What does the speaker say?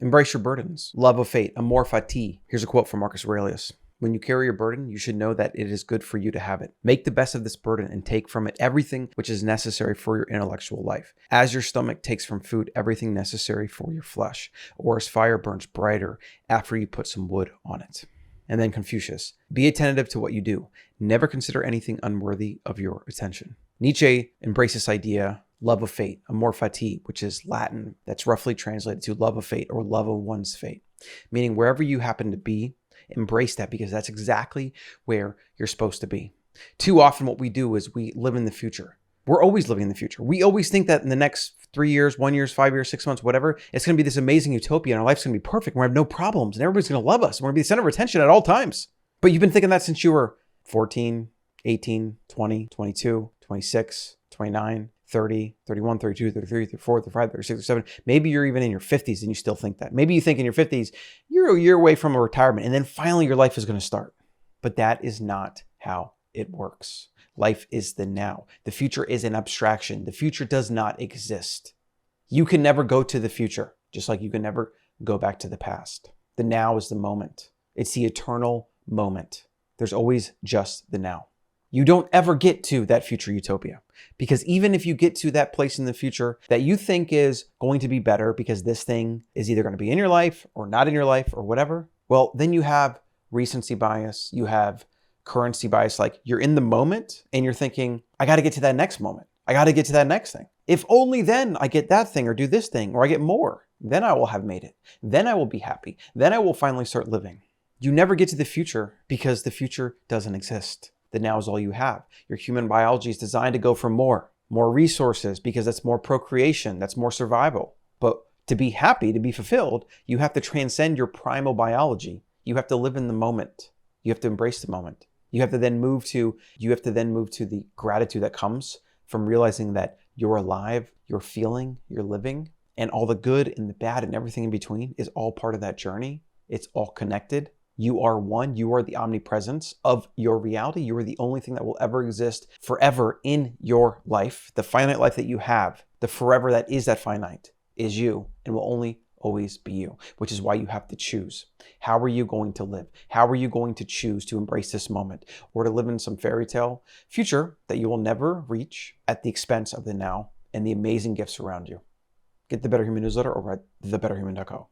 Embrace your burdens. Love of fate, amor fati. Here's a quote from Marcus Aurelius. When you carry your burden, you should know that it is good for you to have it. Make the best of this burden and take from it everything which is necessary for your intellectual life. As your stomach takes from food everything necessary for your flesh, or as fire burns brighter after you put some wood on it. And then Confucius, be attentive to what you do. Never consider anything unworthy of your attention. Nietzsche embraced this idea, love of fate, amor fati, which is Latin, that's roughly translated to love of fate or love of one's fate. Meaning wherever you happen to be, embrace that because that's exactly where you're supposed to be. Too often what we do is we live in the future. We're always living in the future. We always think that in the next 3 years, 1 year, 5 years, 6 months, whatever, it's going to be this amazing utopia and our life's going to be perfect. We're going to have no problems and everybody's going to love us. We're going to be the center of attention at all times. But you've been thinking that since you were 14, 18, 20, 22, 26, 29, 30, 31, 32, 33, 34, 35, 36, 37. Maybe you're even in your 50s and you still think that. Maybe you think in your 50s, you're a year away from a retirement and then finally your life is going to start. But that is not how it works. Life is the now. The future is an abstraction. The future does not exist. You can never go to the future, just like you can never go back to the past. The now is the moment. It's the eternal moment. There's always just the now. You don't ever get to that future utopia because even if you get to that place in the future that you think is going to be better because this thing is either going to be in your life or not in your life or whatever, well, then you have recency bias, you have currency bias, like you're in the moment and you're thinking, I got to get to that next moment. I got to get to that next thing. If only then I get that thing or do this thing or I get more, then I will have made it. Then I will be happy. Then I will finally start living. You never get to the future because the future doesn't exist. The now is all you have. Your human biology is designed to go for more resources because that's more procreation, that's more survival. But to be happy, to be fulfilled, you have to transcend your primal biology. You have to live in the moment. You have to embrace the moment. You have to then move to the gratitude that comes from realizing that you're alive, you're feeling, you're living, and all the good and the bad and everything in between is all part of that journey. It's all connected. You are one. You are the omnipresence of your reality. You are the only thing that will ever exist forever in your life. The finite life that you have, the forever that is that finite, is you and will only always be you, which is why you have to choose. How are you going to live? How are you going to choose to embrace this moment or to live in some fairy tale future that you will never reach at the expense of the now and the amazing gifts around you? Get the Better Human newsletter over at thebetterhuman.co.